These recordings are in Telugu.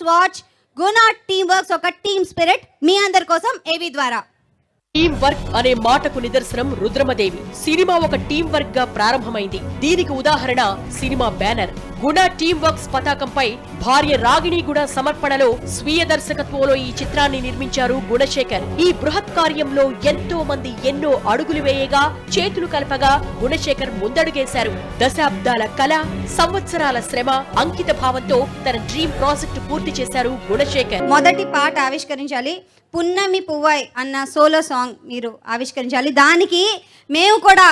watch Guna Teamworks ఒక టీమ్ స్పిరిట్ మీ అందరి కోసం ఏవి ద్వారా. టీం వర్క్ అనే మాటకు నిదర్శనం రుద్రమదేవి. సినిమా ఒక టీం వర్క్ గా ప్రారంభమైంది. దీనికి ఉదాహరణ సినిమా బ్యానర్. గుణ టీం వర్క్స్ పతాకంపై భార్య రాగిణి గుణ సమర్పణలో స్వీయ దర్శకత్వంలో ఈ చిత్రాన్ని నిర్మించారు గుణశేఖర్. ఈ బృహత్ కార్యంలో ఎంతో మంది ఎన్నో అడుగులు వేయగా చేతులు కలపగా గుణశేఖర్ ముందడుగేశారు. దశాబ్దాల కళ, సంవత్సరాల శ్రమ, అంకిత భావంతో తన డ్రీమ్ ప్రాజెక్టు పూర్తి చేశారు గుణశేఖర్. మొదటి పాట ఆవిష్కరించాలి, పున్నమి పువ్వాయ్ అన్న సోలో సాంగ్ మీరు ఆవిష్కరించాలి. దానికి మేము కూడా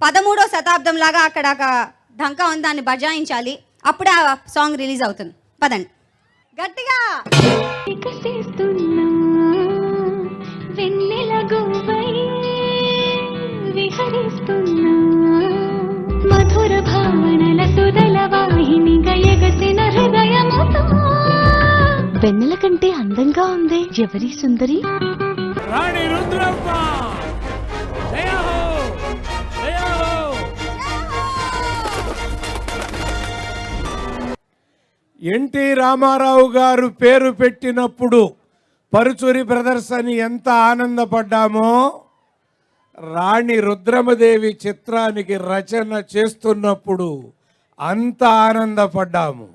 13వ శతాబ్దం లాగా అక్కడ ఒక ఢంకా ఉంది, దాన్ని బజాయించాలి. అప్పుడే ఆ సాంగ్ రిలీజ్ అవుతుంది. పదండి గట్టిగా. మధుర భావనల సుదల వాహిని గయగసిన హృదయముతో వెన్నెల కంటే అందంగా ఉంది ఎవరి సుందరి? రాణి రుద్రమ్మ. జయ హో, జయ హో. ఎన్టీ రామారావు గారు పేరు పెట్టినప్పుడు పరుచూరి బ్రదర్స్ అని ఎంత ఆనందపడ్డామో, రాణి రుద్రమదేవి చిత్రానికి రచన చేస్తున్నప్పుడు అంత ఆనందపడ్డాము.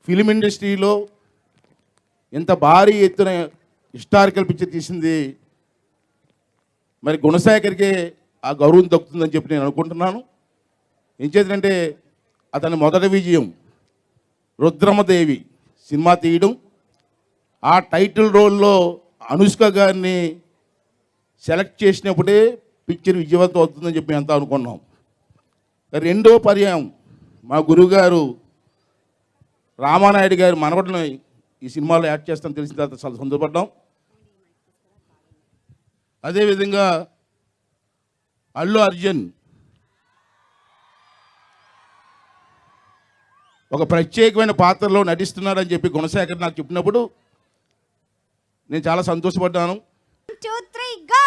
ఫిలిం ఇండస్ట్రీలో ఎంత భారీ ఎత్తున హిస్టారికల్ పిక్చర్ తీసింది మరి గుణశేఖర్కే ఆ గౌరవం దక్కుతుందని చెప్పి నేను అనుకుంటున్నాను. ఏం చేద్దంటే అతని మొదటి విజయం రుద్రమదేవి సినిమా తీయడం, ఆ టైటిల్ రోల్లో అనుష్క గారిని సెలెక్ట్ చేసినప్పుడే పిక్చర్ విజయవంతం అవుతుందని చెప్పి అంతా అనుకున్నాం. రెండో పర్యాయం మా గురువుగారు రామానాయుడు గారి మనవడిని ఈ సినిమాలో యాడ్ చేస్తాను తెలిసిన తర్వాత చాలా సంతోషపడ్డాం. అదేవిధంగా అల్లు అర్జున్ ఒక ప్రత్యేకమైన పాత్రలో నటిస్తున్నారని చెప్పి గుణశేఖర్ నాకు చెప్పినప్పుడు నేను చాలా సంతోషపడ్డాను. 1 2 3 గో.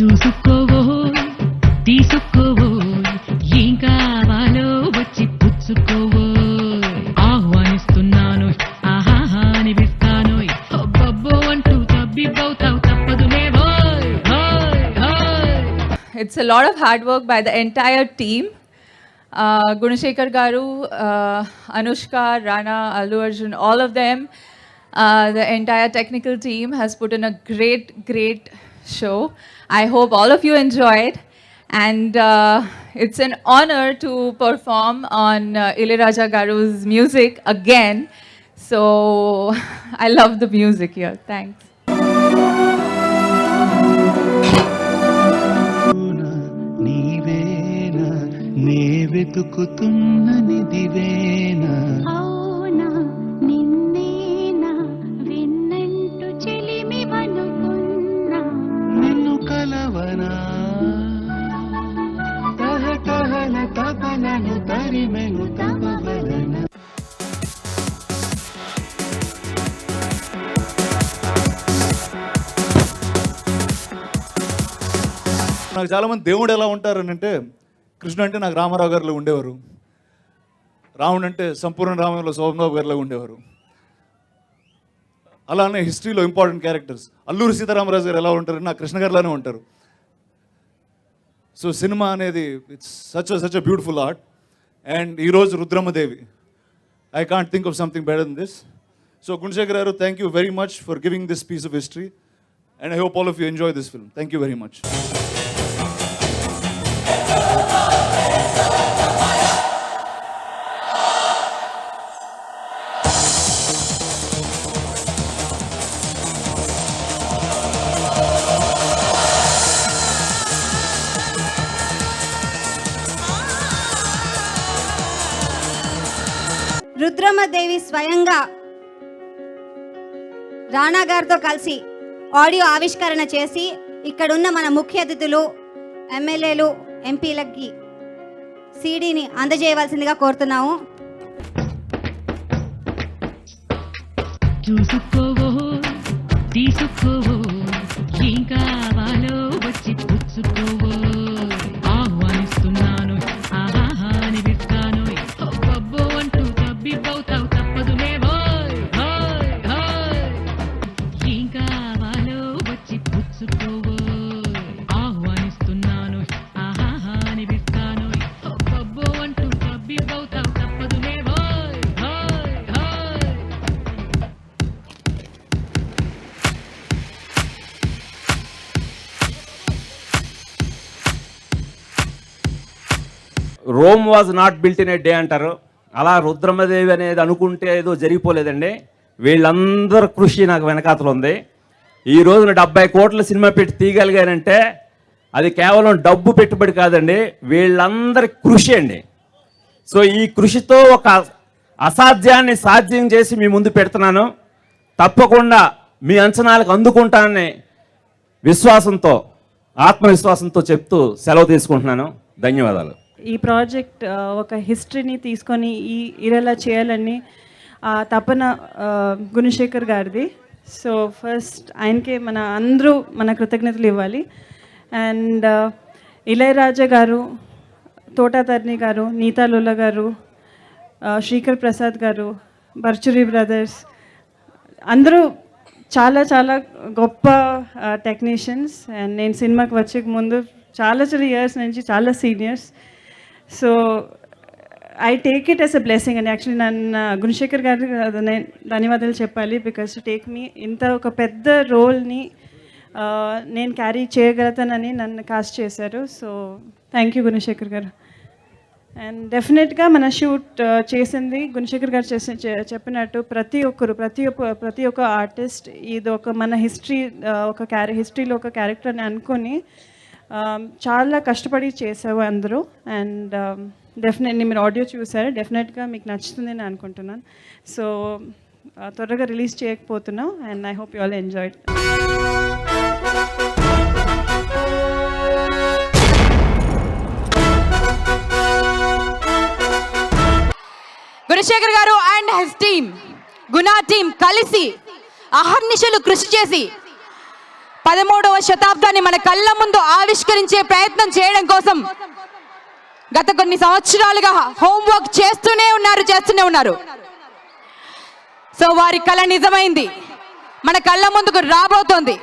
చూసుకోవో తీసుకోవో ఏం కావాలో వచ్చి పుచ్చుకోవో, ఆహ్వానిస్తున్నాను ఆహాహా అనిపిస్తాను అబ్బబ్బో అంటూ తబ్బిబ్బవుతావు తప్పదులేవో. It's a lot of hard work by the entire team. Gunashekhar Garu, Anushka, Rana, Allu Arjun, all of them. The entire technical team has put in a great show. I hope all of you enjoyed. And it's an honor to perform on Ilayaraja Garu's music again. So I love the music here. Thanks. నే వెతుకుతున్న నిదివేనా, అవునా నిన్నేనా విన్నంటూ చెలిమివనుకున్నా, నిన్ను కలవనా తహతహల తపనను తరిమెను తపవలన. నాకు చాలామంది దేవుడు ఎలా ఉంటారని అంటే, కృష్ణుడు అంటే నాకు రామారావు గారిలో ఉండేవారు, రావణుడు అంటే సంపూర్ణ రామంలో శోభనబాబు గారిలో ఉండేవారు. అలానే హిస్టరీలో ఇంపార్టెంట్ క్యారెక్టర్స్ అల్లూరి సీతారామరాజు గారు ఎలా ఉంటారు, నాకు కృష్ణ గారిలోనే ఉంటారు. సో సినిమా అనేది it's such a beautiful art. And ఈరోజు Rudramadevi, I can't think of something better then this. So Gunasekhar garu, thank you very much for giving this piece of history. And I hope all of you enjoy this film. Thank you very much. Rudramadevi స్వయంగా రాణా గారితో కలిసి ఆడియో ఆవిష్కరణ చేసి ఇక్కడున్న మన ముఖ్య అతిథులు ఎమ్మెల్యేలు ఎంపీలకి సీడీని అందజేయవలసిందిగా కోరుతున్నాము. చూసుకోవో తీసుకోవో ఏం కావాలో వచ్చి పుచ్చుకోవో ఆహ్వానిస్తున్నాను ఆహాహా అని విస్తాను అబ్బబ్బో అంటూ తబ్బిబ్బవుతావు తప్పదు లేవోయ్ హాయ్ హాయ్ ఏం కావాలో వచ్చి పుచ్చుకోవో ఆహ్వానిస్తున్నాను ఆహాహా అని విస్తాను అబ్బబ్బో అంటూ తబ్బిబ్బవుతావు తప్పదు లేవోయ్ hi hi. Rome was not built in a day అంటారు. అలా రుద్రమదేవి అనేది అనుకుంటే ఏదో జరిగిపోలేదండి. వీళ్ళందరి కృషి నాకు వెనకాతలు ఉంది. ఈ రోజున 70 కోట్ల సినిమా పెట్టి తీయగలిగానంటే అది కేవలం డబ్బు పెట్టుబడి కాదండి, వీళ్ళందరి కృషి అండి. సో ఈ కృషితో ఒక అసాధ్యాన్ని సాధ్యం చేసి మీ ముందు పెడుతున్నాను. తప్పకుండా మీ అంచనాలకు అందుకుంటానని విశ్వాసంతో, ఆత్మవిశ్వాసంతో చెప్తూ సెలవు తీసుకుంటున్నాను. ధన్యవాదాలు. ఈ ప్రాజెక్ట్ ఒక హిస్టరీని తీసుకొని ఇలా చేయాలని తపన గుణశేఖర్ గారిది. సో ఫస్ట్ ఆయనకే అందరూ మన కృతజ్ఞతలు ఇవ్వాలి. అండ్ ఇళయరాజా గారు, తోటాతర్ని గారు, నీతా లుల్లా గారు, శ్రీకర్ ప్రసాద్ గారు, బర్చురి బ్రదర్స్ అందరూ చాలా చాలా గొప్ప టెక్నీషియన్స్. అండ్ నేను సినిమాకి వచ్చే ముందు చాలా ఇయర్స్ నుంచి చాలా seniors. So I take it as a blessing and actually నన్ను గుణశేఖర్ గారికి ధన్యవాదాలు చెప్పాలి. బికాస్ టు టేక్ మీ ఇంత ఒక పెద్ద రోల్ని నేను క్యారీ చేయగలుగుతానని నన్ను కాస్ట్ చేశారు. So thank you Gunasekhar garu. And డెఫినెట్గా మన షూట్ చేసింది గుణశేఖర్ గారు చెప్పినట్టు ప్రతి ఒక్క ఆర్టిస్ట్ ఇది ఒక మన హిస్టరీ హిస్టరీలో ఒక క్యారెక్టర్ని అనుకొని చాలా కష్టపడి చేసావు అందరూ. అండ్ డెఫినెట్లీ మీరు ఆడియో చూసారు, డెఫినెట్గా మీకు నచ్చుతుంది అని అనుకుంటున్నాను. సో త్వరగా రిలీజ్ చేయకపోతున్నాం. And I hope you all enjoyed. Gunasekhar garu and his team, Guna team కలిసి అహర్నిశలు కృషి చేసి 13వ శతాబ్దాన్ని మన కళ్ళ ముందు ఆవిష్కరించే ప్రయత్నం చేయడం కోసం గత కొన్ని సంవత్సరాలుగా హోంవర్క్ చేస్తూనే ఉన్నారు. సో వారి కళ నిజమైంది, మన కళ్ళ ముందుకు రాబోతోంది.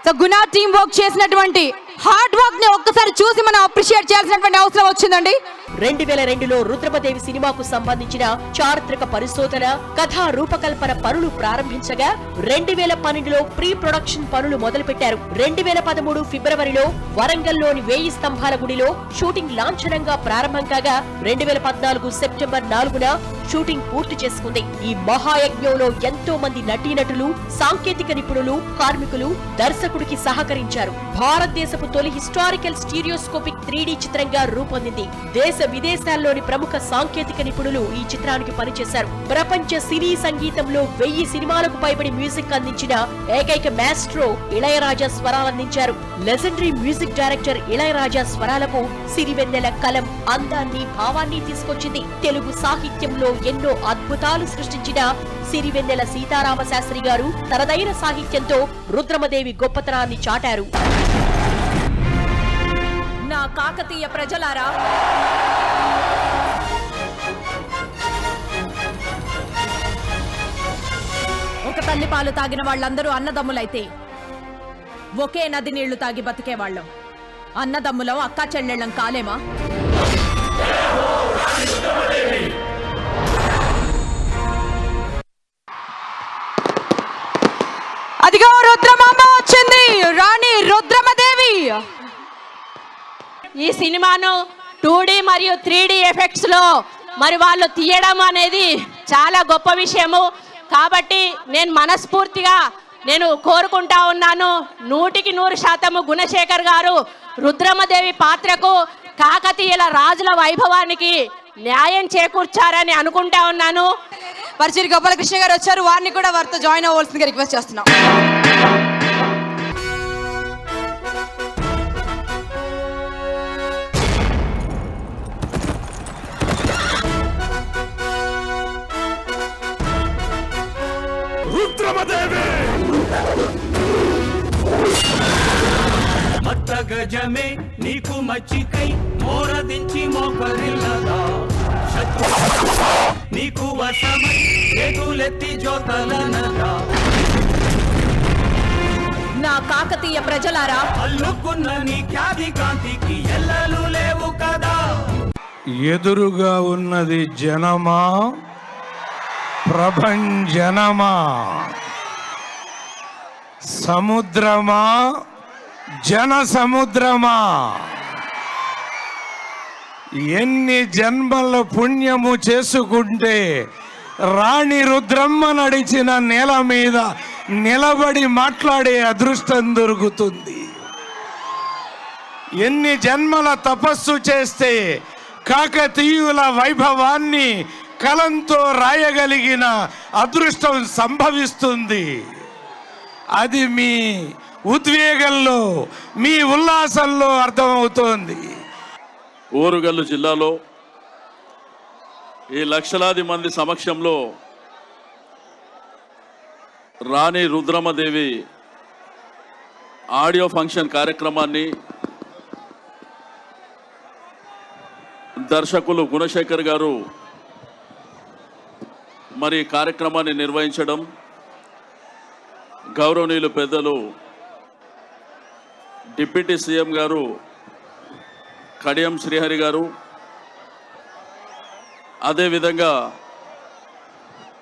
సో గుణా టీమ్ వర్క్ చేసినటువంటి హార్డ్ వర్క్ ని ఒక్కసారి చూసి మనం అప్రిషియేట్ చేయాల్సినటువంటి అవసరం వచ్చిందండి. 2002లో రుద్రమదేవి సినిమాకు సంబంధించిన చారిత్రక పరిశోధన, కథా రూపకల్పన పనులు ప్రారంభించగా 2012లో ప్రీ ప్రొడక్షన్ పనులు మొదలుపెట్టారు. 2013 ఫిబ్రవరిలో వరంగల్లోని 1000 స్తంభాల గుడిలో షూటింగ్ లాంఛనంగా ప్రారంభం కాగా 2014 సెప్టెంబర్ 4న షూటింగ్ పూర్తి చేసుకుంది. ఈ మహాయజ్ఞంలో ఎంతో మంది నటీనటులు, సాంకేతిక నిపుణులు, కార్మికులు దర్శకుడికి సహకరించారు. భారతదేశపు తొలి హిస్టారికల్ స్టీరియోస్కోపిక్ 3D చిత్రంగా రూపొందింది. దేశ విదేశాల్లోని ప్రముఖ సాంకేతిక నిపుణులు ఈ చిత్రానికి పనిచేశారు. ప్రపంచ సినీ సంగీతంలో 1000 సినిమాలకు పైబడి మ్యూజిక్ అందించిన ఏకైక మాస్ట్రో ఇళయరాజా స్వరాలందించారు. లెజెండరీ మ్యూజిక్ డైరెక్టర్ ఇళయరాజా స్వరాలకు సిరివెన్నెల కలం అందాన్ని, భావాన్ని తీసుకొచ్చింది. తెలుగు సాహిత్యంలో ఎన్నో అద్భుతాలు సృష్టించిన సిరివెన్నెల సీతారామ శాస్త్రి గారు తనదైన సాహిత్యంతో రుద్రమదేవి గొప్పతనాన్ని చాటారు. నా కాకతీయ ప్రజలారా, ఒక తల్లి పాలు తాగిన వాళ్ళందరూ అన్నదమ్ములైతే ఒకే నది నీళ్లు తాగి బతికేవాళ్ళం. అన్నదమ్ములం, అక్కా చెల్లెళ్ళం కాలేమా? అదిగో రుద్రమాంబ వచ్చింది, రాణి రుద్రమదేవి. ఈ సినిమాను 2D మరియు 3D ఎఫెక్ట్స్ లో మరి వాళ్ళు తీయడం అనేది చాలా గొప్ప విషయము. కాబట్టి నేను మనస్ఫూర్తిగా కోరుకుంటా ఉన్నాను, 100% గుణశేఖర్ గారు రుద్రమదేవి పాత్రకు, కాకతీయుల రాజుల వైభవానికి న్యాయం చేకూర్చారని అనుకుంటా ఉన్నాను. పరిచయ గోపాలకృష్ణ గారు వచ్చారు, వారిని కూడా వారితో జాయిన్ అవ్వాల్సిందిగా రిక్వెస్ట్ చేస్తున్నాం. రుద్రమదేవి మత్త గజమే నీకు మచ్చికై మోరదించి మోకరిల్లదా శత్రు నీకు వశమై ఎగులెత్తి జోతలనదా నా కాకతీయ ప్రజలారా, అల్లుకున్న నీ ఖ్యాతి కాంతికి ఎల్లలు లేవు కదా. ఎదురుగా ఉన్నది జనమా ప్రభంజనమా, సముద్రమా జన సముద్రమా, ఎన్ని జన్మల పుణ్యము చేసుకుంటే రాణి రుద్రమ్మ నడిచిన నేల మీద నిలబడి మాట్లాడే అదృష్టం దొరుకుతుంది. ఎన్ని జన్మల తపస్సు చేస్తే కాకతీయుల వైభవాన్ని కలంతో రాయగలిగిన అదృష్టం సంభవిస్తుంది. అది మీ ఉద్వేగంలో, మీ ఉల్లాసంలో అర్థమవుతోంది. ఓరుగల్లు జిల్లాలో ఈ లక్షలాది మంది సమక్షంలో రాణి రుద్రమదేవి ఆడియో ఫంక్షన్ కార్యక్రమాన్ని దర్శకులు గుణశేఖర్ గారు మరి కార్యక్రమాన్ని నిర్వహించడం, గౌరవనీయులు పెద్దలు డిప్యూటీ సీఎం గారు కడియం శ్రీహరి గారు, అదేవిధంగా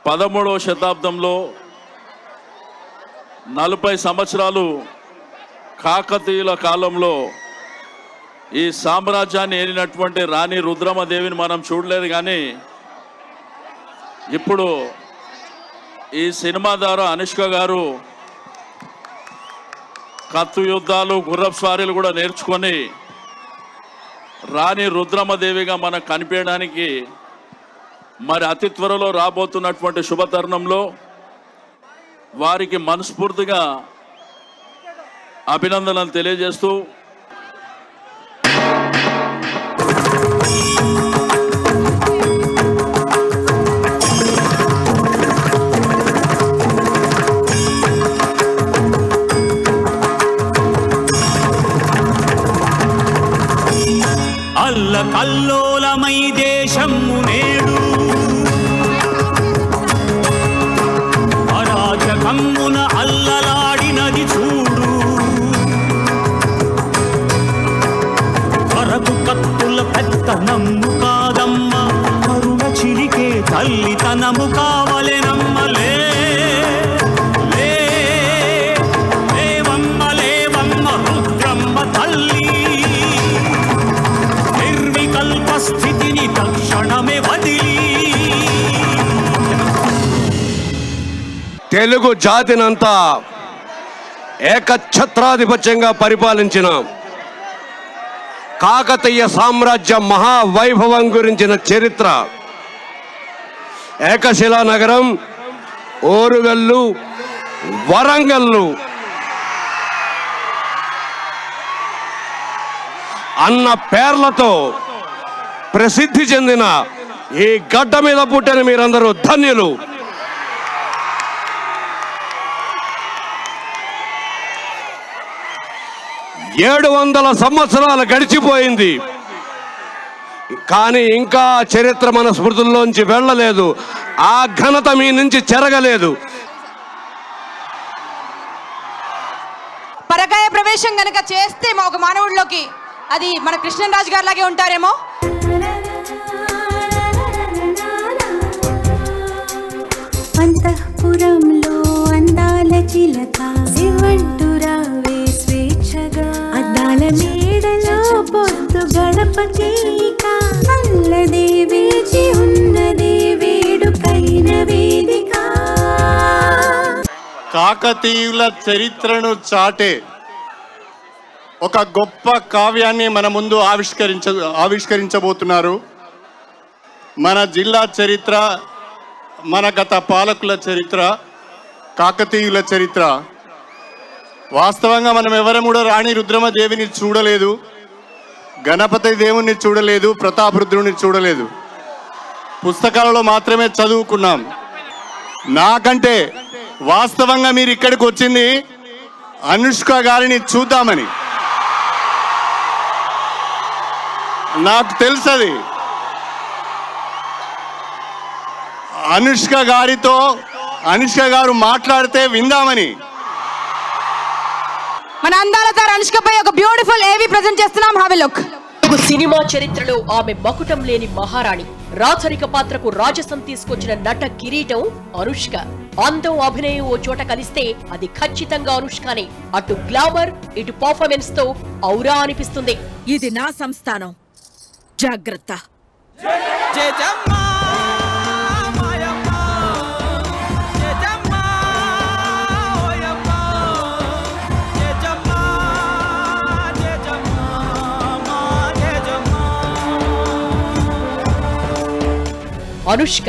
13వ శతాబ్దంలో 40 సంవత్సరాలు కాకతీయుల కాలంలో ఈ సామ్రాజ్యాన్ని ఏలినటువంటి రాణి రుద్రమదేవిని మనం చూడలేదు. కానీ ఇప్పుడు ఈ సినిమా ద్వారా అనుష్క గారు కత్తు యుద్ధాలు, గుర్రపు స్వారీలు కూడా నేర్చుకొని రాణి రుద్రమదేవిగా మనకు కనిపించడానికి మరి అతి త్వరలో రాబోతున్నటువంటి శుభతరుణంలో వారికి మనస్ఫూర్తిగా అభినందనలు తెలియజేస్తూ అల్ల కల్లోలమై దేశము నేడు అరాజకమ్మున అల్లలాడినది చూడు. వరకు కత్తుల పెత్తనమ్ము కాదమ్మ, కరుణ చిలికే తల్లితనము కావలెనమ్మలే. లేవమ్మ లేవమ్మ రుద్రమ్మ తల్లి, స్థితిని తక్షణమే వదిలి తెలుగు జాతినంతా ఏకఛత్రాధిపత్యంగా పరిపాలించిన కాకతీయ సామ్రాజ్య మహావైభవం గురించిన చరిత్ర, ఏకశిలా నగరం, ఓరుగల్లు, వరంగల్లు అన్న పేర్లతో ప్రసిద్ధి చెందిన ఈ గడ్డ మీద పుట్టిన మీరందరూ ధన్యులు. ఏడు 700 సంవత్సరాలు గడిచిపోయింది, కానీ ఇంకా చరిత్ర మన స్మృతుల్లోంచి వెళ్ళలేదు. ఆ ఘనత మీ నుంచి చెరగలేదు. పరకాయ ప్రవేశం గనక చేస్తే ఒక మానవుడిలోకి అది మన కృష్ణరాజు గారి లాగే ఉంటారేమో. అంతఃపురంలో అందాల చిలక శివంటురావే స్వేచ్ఛగా, అద్దాల మేడలో పొద్దు గడపకేక నల్లదే వేచి ఉన్నదే వేడుకైన వేదిక. కాకతీయుల చరిత్రను చాటే ఒక గొప్ప కావ్యాన్ని మన ముందు ఆవిష్కరించబోతున్నారు. మన జిల్లా చరిత్ర మన గత పాలకుల చరిత్ర, కాకతీయుల చరిత్ర. వాస్తవంగా మనం ఎవరం కూడా రాణి రుద్రమదేవిని చూడలేదు, గణపతి దేవుణ్ణి చూడలేదు, ప్రతాపరుద్రుని చూడలేదు. పుస్తకాలలో మాత్రమే చదువుకున్నాం. నాకంటే వాస్తవంగా మీరు ఇక్కడికి వచ్చింది అనుష్క గారిని చూద్దామని. నాకు తెలుసది. అనుష్క గారు మాట్లాడితే విందామని. మన అందాల తార అనుష్కపై ఒక బ్యూటిఫుల్ ఏవి ప్రెజెంట్ చేస్తున్నాం. Have a look. సినిమా చరిత్రలో ఆమె మకుటం లేని మహారాణి. రాచరిక పాత్రకు రాజసం తీసుకొచ్చిన నట కిరీటం అనుష్క. అందం, అభినయం ఓ చోట కలిస్తే అది ఖచ్చితంగా అనుష్కనే. అటు గ్లామర్, ఇటు పర్ఫార్మెన్స్ తో ఔరా అనిపిస్తుంది. ఇది నా సంస్థానం, జాగ్రత్త. అనుష్క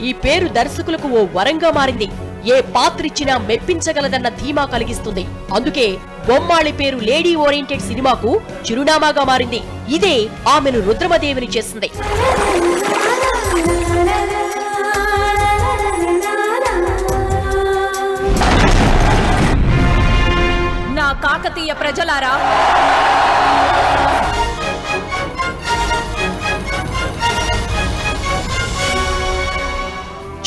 ఈ పేరు దర్శకులకు ఓ వరంగా మారింది. ఏ పాత్రిచ్చినా మెప్పించగలదన్న ధీమా కలిగిస్తుంది. అందుకే బొమ్మాళి పేరు లేడీ ఓరియంటెడ్ సినిమాకు చిరునామాగా మారింది. ఇదే ఆమెను రుద్రమదేవిని చేసింది. నా కాకతీయ ప్రజలారా,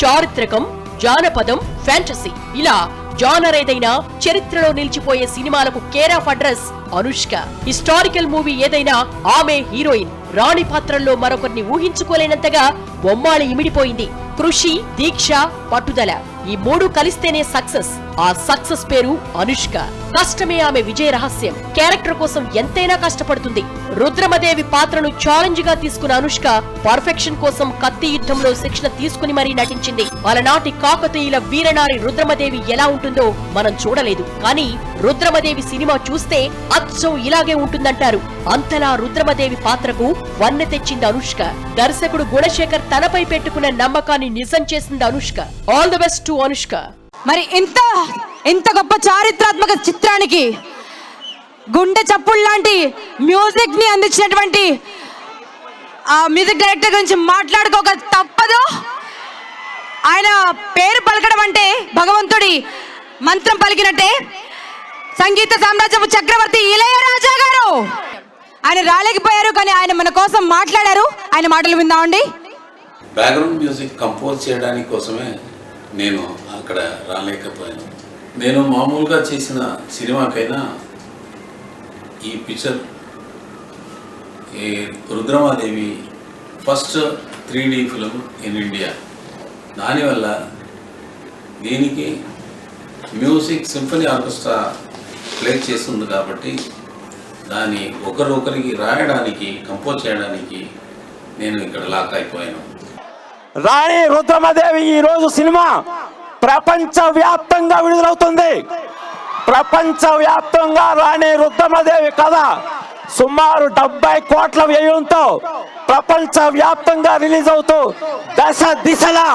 చారిత్రకం, జానపదం, ఫ్యాంటసీ ఇలా జానర్ ఏదైనా చరిత్రలో నిలిచిపోయే సినిమాలకు care of address Anushka. Historical movie ఏదైనా ఆమె హీరోయిన్. రాణి పాత్రల్లో మరొకరిని ఊహించుకోలేనంతగా బొమ్మాళి ఇమిడిపోయింది. కృషి, దీక్ష, పట్టుదల ఈ మూడు కలిస్తేనే సక్సెస్. ఆ సక్సెస్ పేరు అనుష్క. కష్టమే ఆమె విజయ రహస్యం. క్యారెక్టర్ కోసం ఎంతైనా కష్టపడుతుంది. రుద్రమదేవి పాత్రను ఛాలెంజ్ గా తీసుకున్న అనుష్క పర్ఫెక్షన్ కోసం కత్తి యుద్ధంలో శిక్షణ తీసుకుని మరీ నటించింది. అలనాటి కాకతీయుల వీరనారి రుద్రమదేవి ఎలా ఉంటుందో మనం చూడలేదు, కానీ రుద్రమదేవి సినిమా చూస్తే అచ్చం ఇలాగే ఉంటుందంటారు. అంతలా రుద్రమదేవి పాత్రకు వన్నె తెచ్చింది అనుష్క. దర్శకుడు గుణశేఖర్ తనపై పెట్టుకున్న నమ్మకాన్ని నిజం చేసింది Anushka. All the best to Anushka. మరి ఇంత గొప్ప చారిత్రాత్మక చిత్రానికి గుండె చప్పుళ్ళు లాంటి మ్యూజిక్ ని అందించినటువంటి ఆ మ్యూజిక్ డైరెక్టర్ గురించి మాట్లాడుకోక తప్పదు. ఆయన పేరు పలకడం అంటే భగవంతుడి మంత్రం పలికినట్టే. సంగీత సామ్రాజ్యపు చక్రవర్తి ఇళయరాజా గారు ఆయన రాలేకపోయారు, కానీ ఆయన మన కోసం మాట్లాడారు. ఆయన మాటలు విందామండి. బ్యాక్గ్రౌండ్ మ్యూజిక్ కంపోజ్ చేయడానికి కోసమే నేను అక్కడ రాలేకపోయాను. నేను మామూలుగా చేసిన సినిమాకైనా ఈ పిక్చర్ ఈ Rudramadevi first 3D film in India. దానివల్ల దీనికి మ్యూజిక్ సింఫనీ ఆర్కెస్ట్రా ప్లే చేస్తుంది కాబట్టి దాన్ని ఒకరికి రాయడానికి, కంపోజ్ చేయడానికి నేను ఇక్కడ లాక్ అయిపోయాను. రాణి రుద్రమదేవి ఈరోజు సినిమా ప్రపంచ వ్యాప్తంగా విడుదలవుతుంది. ప్రపంచ వ్యాప్తంగా రాణి రుద్రమదేవి కథ సుమారు 70 కోట్ల వ్యయంతో ప్రపంచ వ్యాప్తంగా రిలీజ్ అవుతూ దశ దిశలా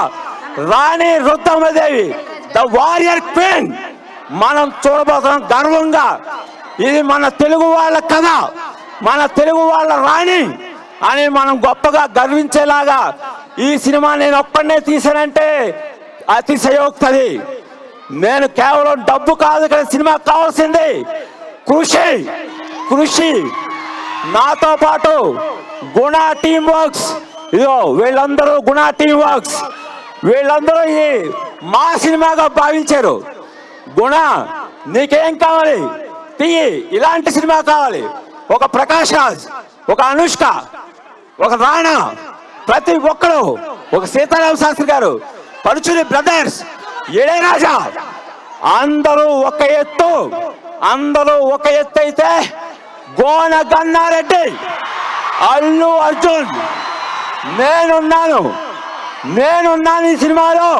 రాణి రుద్రమదేవి ద వారియర్ క్వీన్ మనం చూడబోతున్నాం గర్వంగా. ఇది మన తెలుగు వాళ్ళ కథ, మన తెలుగు వాళ్ళ రాణి అని మనం గొప్పగా గర్వించేలాగా ఈ సినిమా నేను ఒక్కడనే తీసానంటే అతిశయోక్తది. నేను కేవలం డబ్బు కాదు ఇక్కడ సినిమా కావాల్సింది కృషి. నాతో పాటు గుణ టీమ్ వర్క్స్, ఇదో వీళ్ళందరూ గుణ టీమ్ వర్క్స్, వీళ్ళందరూ ఈ మా సినిమాగా భావించారు. గుణ నీకేం కావాలి, తీయి, ఇలాంటి సినిమా కావాలి. ఒక ప్రకాష్ రాజ్, ఒక అనుష్క, ఒక రాణా, ప్రతి ఒక్కరు, ఒక సీతారామ శాస్త్రి గారు, పరుచుని బ్రదర్స్, ఇళయరాజా, అందరూ ఒక ఎత్తు. అందరూ ఒక ఎత్తు అయితే గోన గన్నారెడ్డి, అల్లు అర్జున్, నేనున్నాను ఈ సినిమాలో,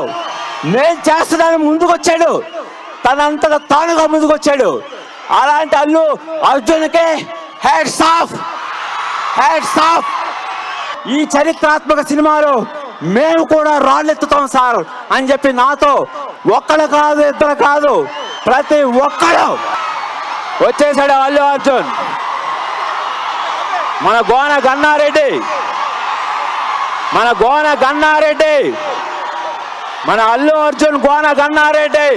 నేను చేస్తున్నాను ముందుకొచ్చాడు, తనంతట తానుగా ముందుకొచ్చాడు. అలాంటి అల్లు అర్జున్కే హ్యాట్స్ ఆఫ్. ఈ చరిత్రాత్మక సినిమాలో మేము కూడా రాళ్ళెత్తుతాం సార్ అని చెప్పి నాతో ఒక్కడు కాదు, ఇద్దరు కాదు, ప్రతి ఒక్కడు వచ్చేసాడు. అల్లు అర్జున్, మన గోన గన్నారెడ్డి, మన అల్లు అర్జున్ గోన గన్నారెడ్డి.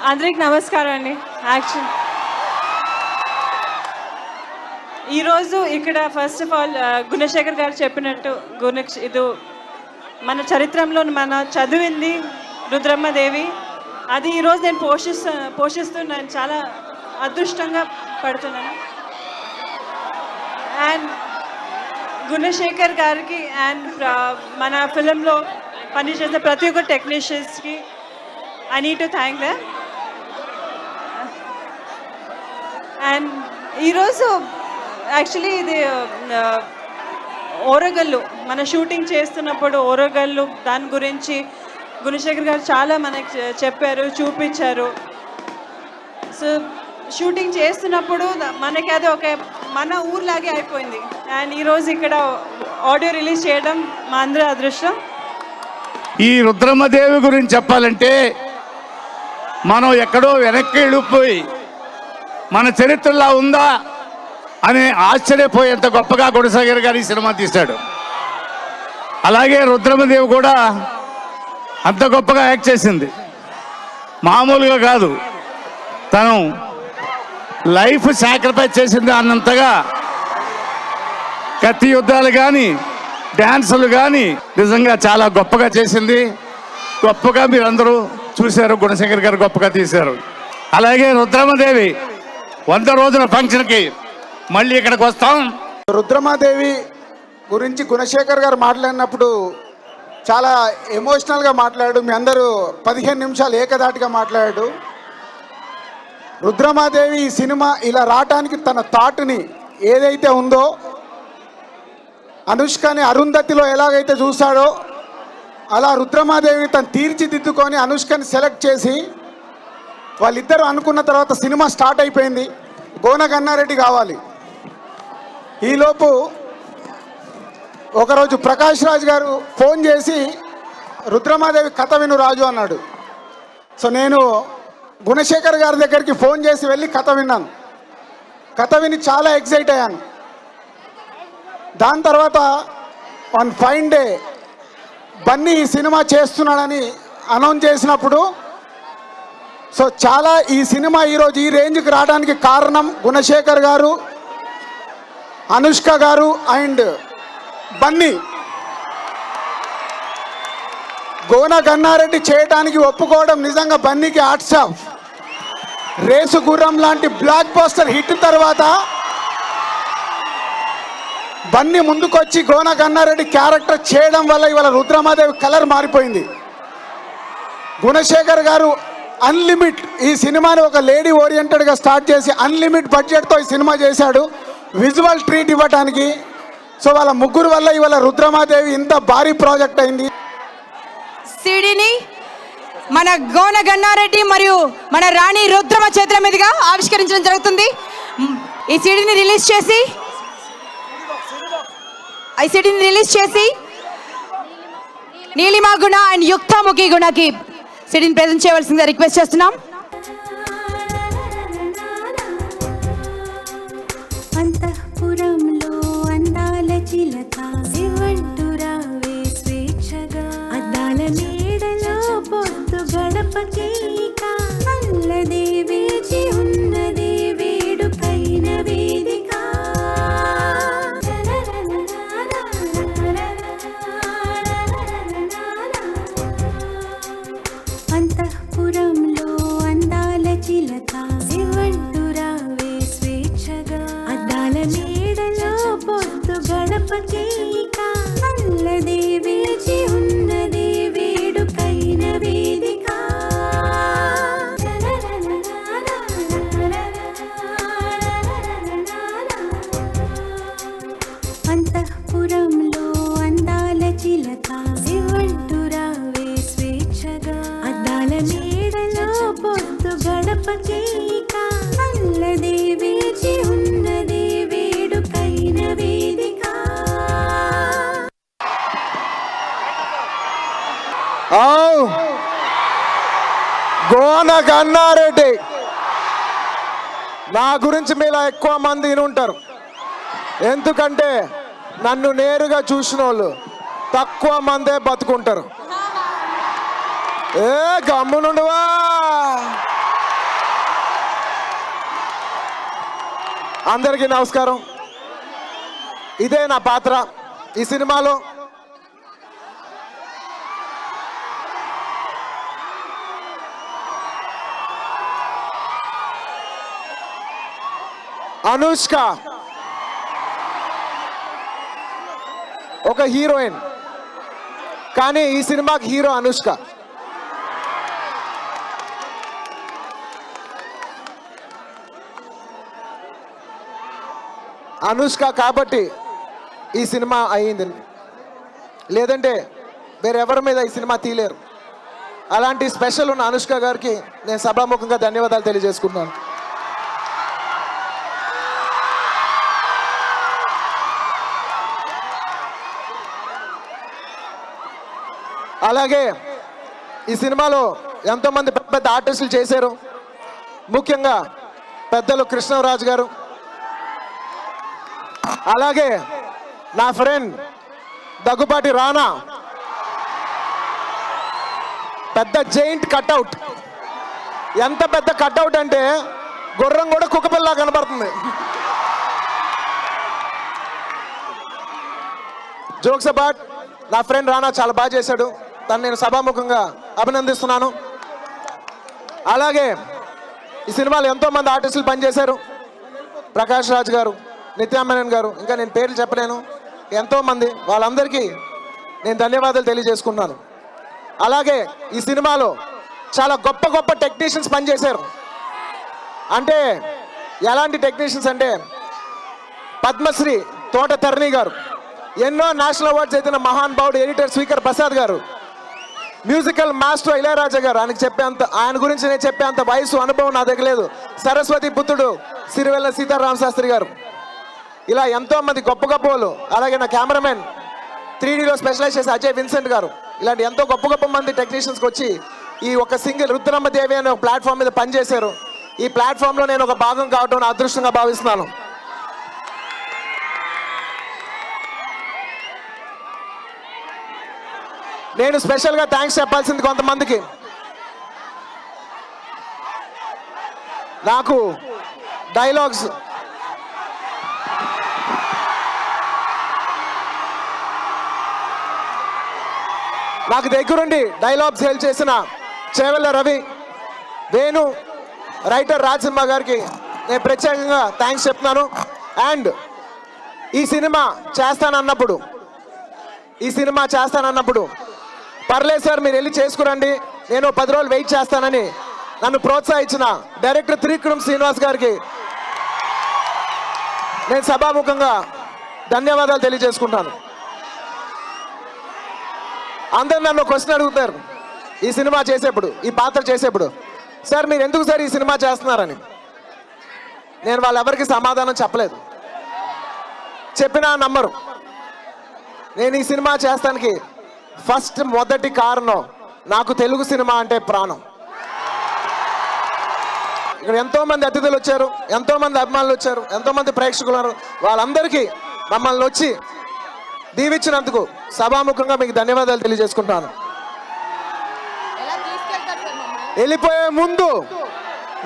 అందరికి నమస్కారం అండి. ఈరోజు ఇక్కడ ఫస్ట్ ఆఫ్ ఆల్ గుణశేఖర్ గారు చెప్పినట్టు ఇది మన చరిత్రలో మన చదివింది రుద్రమ్మదేవి. అది ఈరోజు నేను పోషిస్తున్నాను, చాలా అదృష్టంగా పడుతున్నాను. అండ్ గుణశేఖర్ గారికి అండ్ మన ఫిలింలో పనిచేసే ప్రతి ఒక్క టెక్నీషియన్స్కి I need to thank them. And ఈరోజు యాక్చువల్లీ ఇది ఓరగల్లు మన షూటింగ్ చేస్తున్నప్పుడు ఓరగల్లు దాని గురించి గుణశేఖర్ గారు చాలా మనకి చెప్పారు, చూపించారు. సో షూటింగ్ చేస్తున్నప్పుడు మనకి అది ఒక మన ఊర్లాగే అయిపోయింది. అండ్ ఈరోజు ఇక్కడ ఆడియో రిలీజ్ చేయడం మా అందరి అదృష్టం. ఈ రుద్రమ్మదేవి గురించి చెప్పాలంటే మనం ఎక్కడో వెనక్కి వెళ్ళిపోయి మన చరిత్రలా ఉందా అని ఆశ్చర్యపోయేంత గొప్పగా గుణశేఖర్ గారు ఈ సినిమా తీశాడు. అలాగే రుద్రమ్మదేవి కూడా అంత గొప్పగా యాక్ట్ చేసింది, మామూలుగా కాదు. తను లైఫ్ సాక్రిఫైస్ చేసింది అన్నంతగా కత్తి యుద్ధాలు కానీ డ్యాన్సులు కానీ నిజంగా చాలా గొప్పగా చేసింది. గొప్పగా మీరందరూ చూశారు, గుణశేఖర్ గారు గొప్పగా తీశారు. అలాగే రుద్రమ్మదేవి 100 రోజుల ఫంక్షన్కి మళ్ళీ ఇక్కడికి వస్తాం. రుద్రమాదేవి గురించి గుణశేఖర్ గారు మాట్లాడినప్పుడు చాలా ఎమోషనల్గా మాట్లాడాడు. మీ అందరూ 15 నిమిషాలు ఏకధాటిగా మాట్లాడాడు. రుద్రమాదేవి ఈ సినిమా ఇలా రావటానికి తన థాట్ని ఏదైతే ఉందో, అనుష్కని అరుంధతిలో ఎలాగైతే చూశాడో అలా రుద్రమాదేవిని తను తీర్చిదిద్దుకొని అనుష్కని సెలెక్ట్ చేసి వాళ్ళిద్దరూ అనుకున్న తర్వాత సినిమా స్టార్ట్ అయిపోయింది. గోన గన్నారెడ్డి కావాలి. ఈలోపు ఒకరోజు ప్రకాష్ రాజ్ గారు ఫోన్ చేసి రుద్రమాదేవి కథ విను రాజు అన్నాడు. సో నేను గుణశేఖర్ గారి దగ్గరికి ఫోన్ చేసి వెళ్ళి కథ విన్నాను. కథ విని చాలా ఎక్సైట్ అయ్యాను. దాని తర్వాత వన్ ఫైన్ డే బన్నీ ఈ సినిమా చేస్తున్నాడని అనౌన్స్ చేసినప్పుడు, సో చాలా ఈ సినిమా ఈరోజు ఈ రేంజ్కి రావడానికి కారణం గుణశేఖర్ గారు, అనుష్క గారు అండ్ బన్నీ. గోన గన్నారెడ్డి చేయడానికి ఒప్పుకోవడం నిజంగా బన్నీకి హ్యాట్స్ ఆఫ్. రేసు గుర్రం లాంటి బ్లాక్ పోస్టర్ హిట్ తర్వాత బన్నీ ముందుకొచ్చి గోన గన్నారెడ్డి క్యారెక్టర్ చేయడం వల్ల ఇవాళ రుద్రమాదేవి కలర్ మారిపోయింది. గుణశేఖర్ గారు అన్లిమిట్ ఈ సినిమాని ఒక లేడీ ఓరియంటెడ్గా స్టార్ట్ చేసి అన్లిమిట్ బడ్జెట్తో ఈ సినిమా చేశాడు విజువల్ ట్రీట్ ఇవ్వడానికి. సో వాళ్ళ ముగ్గురు వల్ల ఇవాళ రుద్రమాదేవి ఇంత భారీ ప్రాజెక్ట్ అయింది. సిడీని మన గోన గన్నారెడ్డి మరియు మన రాణి రుద్రమ చేతుల మీదుగా ఆవిష్కరించడం జరుగుతుంది. ఈ సిడీని రిలీజ్ చేసి నీలిమా గుణ అండ్ యుక్తముఖి గుణకి సిడీని ప్రెజెంట్ చేయవలసిందిగా రిక్వెస్ట్ చేస్తున్నాం. అంతఃపురంలో అందాల చిలక శివంటురావే స్వేచ్ఛగా అద్దాల మేడలో పొద్దు గడపకేక అల్లదే వేచి ఉన్నదే వేడుకైన వేదిక. అంతఃపురంలో అందాల చిలక శివంటురావే స్వేచ్ఛగా అద్దాల మేడలో పొద్దు గడపకేక అల్లదే వేచి ఉన్నదే వేడుకైన వేదిక. అంతఃపురంలో నీడలో పొద్దు గడపకేక అల్లదే వేచి ఉన్నది వేడుకైన వేదిక. గోన గన్నారెడ్డి నా గురించి మీలా ఎక్కువ మంది ఉంటారు, ఎందుకంటే నన్ను నేరుగా చూసిన వాళ్ళు తక్కువ మందే బతుకుంటారు. ఏ గమ్మునుండువా. అందరికీ నమస్కారం. ఇదే నా పాత్ర ఈ సినిమాలో. అనుష్క ఒక హీరోయిన్, కానీ ఈ సినిమాకి హీరో అనుష్క. అనుష్క కాబట్టి ఈ సినిమా అయ్యింది, లేదంటే వేరెవరి మీద ఈ సినిమా తీయలేరు. అలాంటి స్పెషల్ ఉన్న అనుష్క గారికి నేను సభాముఖంగా ధన్యవాదాలు తెలియజేసుకున్నాను. అలాగే ఈ సినిమాలో ఎంతోమంది పెద్ద పెద్ద ఆర్టిస్టులు చేశారు. ముఖ్యంగా పెద్దలు కృష్ణరాజు గారు, అలాగే నా ఫ్రెండ్ దగ్గుపాటి రానా, పెద్ద జైంట్ కట్అవుట్. ఎంత పెద్ద కట్అవుట్ అంటే గుర్రం కూడా కుక్కపిల్ల కనబడుతుంది. జోక్స్ అబౌట్, నా ఫ్రెండ్ రానా చాలా బాగా చేశాడు, తను నేను సభాముఖంగా అభినందిస్తున్నాను. అలాగే ఈ సినిమాలో ఎంతోమంది ఆర్టిస్టులు పనిచేశారు. ప్రకాష్ రాజ్ గారు, నిత్యామేనన్ గారు, ఇంకా నేను పేర్లు చెప్పలేను, ఎంతోమంది, వాళ్ళందరికీ నేను ధన్యవాదాలు తెలియజేసుకున్నాను. అలాగే ఈ సినిమాలో చాలా గొప్ప గొప్ప టెక్నీషియన్స్ పనిచేశారు. అంటే ఎలాంటి టెక్నీషియన్స్ అంటే పద్మశ్రీ తోట తరణి గారు, ఎన్నో నేషనల్ అవార్డ్స్ అయితే మహానుభావుడు ఎడిటర్ స్పీకర్ ప్రసాద్ గారు, మ్యూజికల్ మాస్టర్ ఇళయరాజా గారు, ఆయన గురించి నేను చెప్పేంత వయసు అనుభవం నా దగ్గర లేదు, సరస్వతి పుత్రుడు సిరివెల్ల సీతారామ శాస్త్రి గారు, ఇలా ఎంతో మంది గొప్ప గొప్ప వాళ్ళు. అలాగే నా కెమెరామెన్ 3Dలో స్పెషలైజ్ చేసే అజయ్ విన్సెంట్ గారు, ఇలాంటి ఎంతో గొప్ప గొప్ప మంది టెక్నీషియన్స్కి వచ్చి ఈ ఒక సింగిల్ రుద్రమ్మ దేవి అనే ఒక ప్లాట్ఫామ్ మీద పనిచేశారు. ఈ ప్లాట్ఫామ్లో నేను ఒక భాగం కావడం నా అదృష్టంగా భావిస్తున్నాను. నేను స్పెషల్గా థ్యాంక్స్ చెప్పాల్సింది కొంతమందికి. నాకు డైలాగ్స్ నాకు దగ్గరుండి డైలాగ్స్ హెల్ప్ చేసిన చేవెళ్ళ రవి, వేణు, రైటర్ రాజసింహ గారికి నేను ప్రత్యేకంగా థ్యాంక్స్ చెప్తున్నాను. అండ్ ఈ సినిమా చేస్తానన్నప్పుడు పర్లేదు సార్ మీరు వెళ్ళి చేసుకురండి, నేను 10 రోజులు వెయిట్ చేస్తానని నన్ను ప్రోత్సహించిన డైరెక్టర్ త్రివిక్రమ్ శ్రీనివాస్ గారికి నేను సభాముఖంగా ధన్యవాదాలు తెలియజేసుకుంటాను. అందరు నన్ను క్వశ్చన్ అడుగుతారు ఈ సినిమా చేసేప్పుడు, ఈ పాత్ర చేసేప్పుడు, సార్ మీరు ఎందుకు సార్ ఈ సినిమా చేస్తున్నారని. నేను వాళ్ళెవరికి సమాధానం చెప్పలేదు, చెప్పినా నమ్మరు. నేను ఈ సినిమా చేస్తానికి మొదటి కారణం, నాకు తెలుగు సినిమా అంటే ప్రాణం. ఇక్కడ ఎంతో మంది అతిథులు వచ్చారు, ఎంతో మంది అభిమానులు వచ్చారు, ఎంతో మంది ప్రేక్షకులు ఉన్నారు. వాళ్ళందరికీ మమ్మల్ని వచ్చి దీవించినందుకు సభాముఖంగా మీకు ధన్యవాదాలు తెలియజేసుకుంటాను. వెళ్ళిపోయే ముందు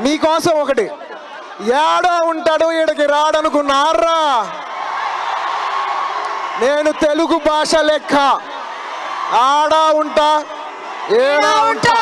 మీకోసం ఒకటి, ఏడో ఉంటాడు ఈడకి రాడనుకున్నారా, నేను తెలుగు భాష లెక్క ఆడా ఉంటా ఏడా ఉంటా